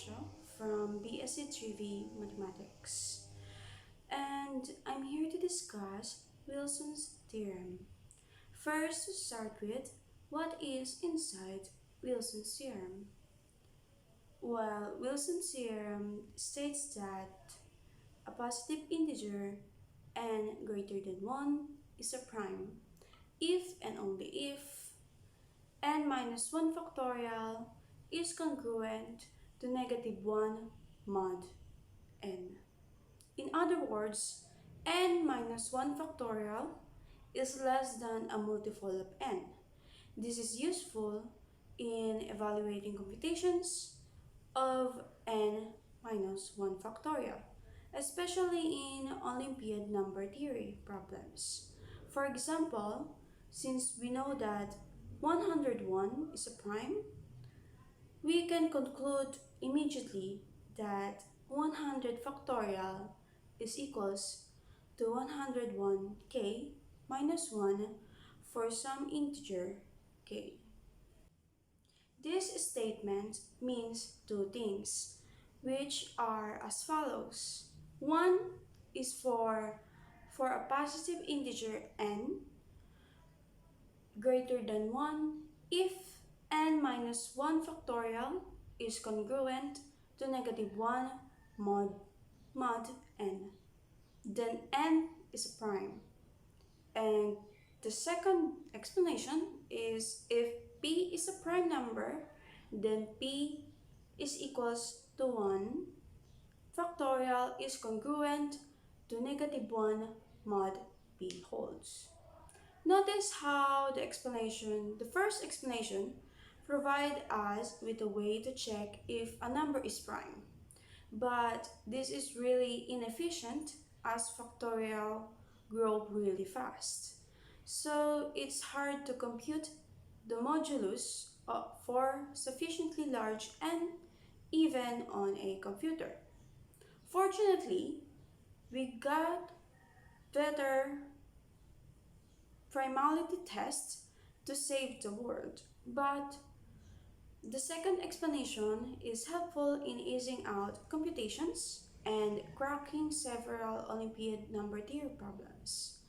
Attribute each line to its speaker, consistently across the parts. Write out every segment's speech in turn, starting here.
Speaker 1: Dalmacio from BSc 3V Mathematics, and I'm here to discuss Wilson's theorem. First, to start with, what is inside Wilson's theorem? Well, Wilson's theorem states that a positive integer n greater than 1 is a prime if and only if n minus 1 factorial is congruent to negative 1 mod n. In other words, n minus 1 factorial is less than a multiple of n. This is useful in evaluating computations of n minus 1 factorial, especially in Olympiad number theory problems. For example, since we know that 101 is a prime, we can conclude immediately that 100 factorial is equals to 101k minus 1 for some integer k. This statement means two things, which are as follows. One is for a positive integer n greater than 1 if n minus 1 factorial is congruent to negative 1 mod n. Then n is a prime. And the second explanation is if p is a prime number, then p is equals to 1 factorial is congruent to negative 1 mod p holds. Notice how the first explanation provide us with a way to check if a number is prime. But this is really inefficient as factorial grow really fast. So it's hard to compute the modulus for sufficiently large n even on a computer. Fortunately, we got better primality tests to save the world, but the second explanation is helpful in easing out computations and cracking several Olympiad number theory problems.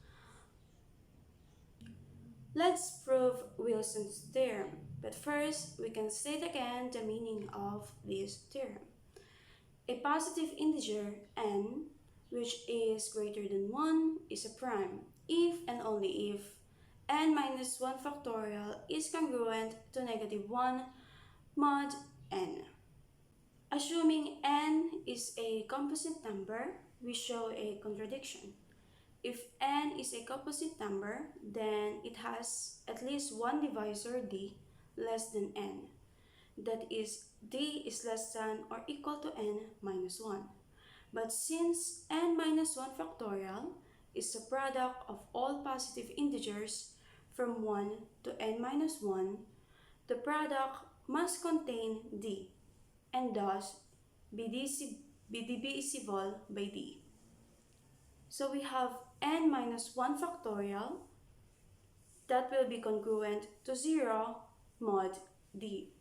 Speaker 1: Let's prove Wilson's theorem, but first we can state again the meaning of this theorem. A positive integer n, which is greater than 1, is a prime if and only if n minus 1 factorial is congruent to negative 1 mod n. Assuming n is a composite number, we show a contradiction. If n is a composite number, then it has at least one divisor d less than n. That is, d is less than or equal to n minus 1. But since n minus 1 factorial is the product of all positive integers from 1 to n minus 1, the product must contain d and thus be divisible by d. So we have n minus 1 factorial that will be congruent to 0 mod d.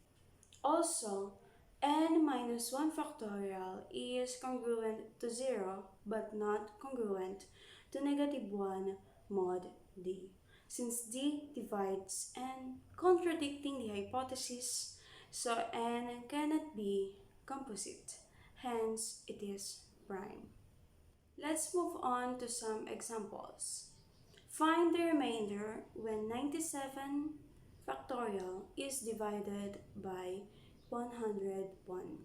Speaker 1: Also, n minus 1 factorial is congruent to 0 but not congruent to negative 1 mod d. Since d divides n, contradicting the hypothesis, so n cannot be composite, hence it is prime. Let's move on to some examples. Find the remainder when 97 factorial is divided by 101.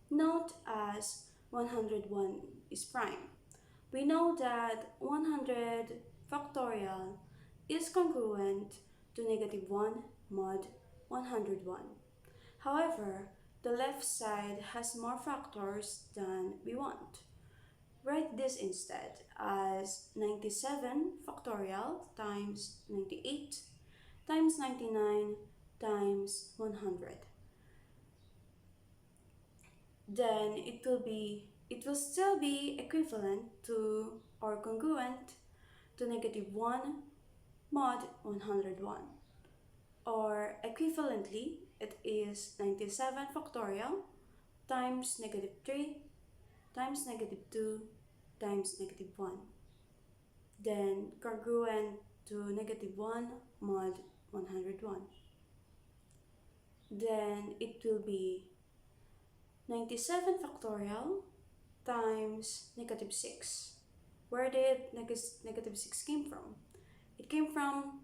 Speaker 1: Note as 101 is prime. We know that 100 factorial is congruent to negative 1 mod 101. However, the left side has more factors than we want. Write this instead as 97 factorial times 98 times 99 times 100. Then it will still be equivalent to or congruent to negative 1 mod 101. Or equivalently, it is 97 factorial times negative 3 times negative 2 times negative 1. Then congruent to negative 1 mod 101. Then it will be 97 factorial times negative 6. Where did negative 6 came from? It came from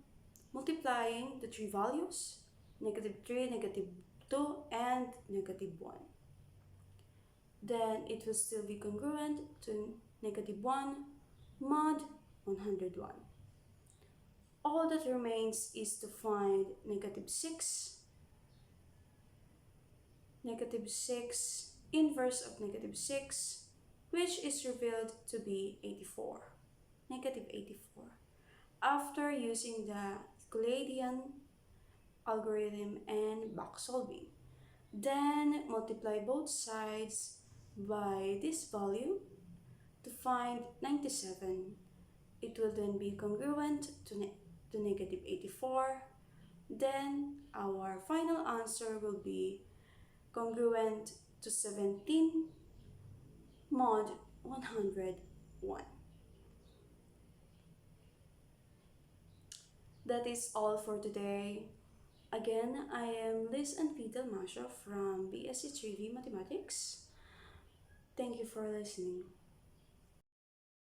Speaker 1: multiplying the three values, negative 3, negative 2, and negative 1. Then it will still be congruent to negative 1 mod 101. All that remains is to find negative 6 inverse of negative 6, which is revealed to be 84, negative 84. After using the Euclidean algorithm and back solving, then multiply both sides by this value to find 97. It will then be congruent to negative 84. Then our final answer will be congruent to 17 mod 101. That is all for today. Again, I am Liz and P. Dalmacio from BSc 3V Mathematics. Thank you for listening.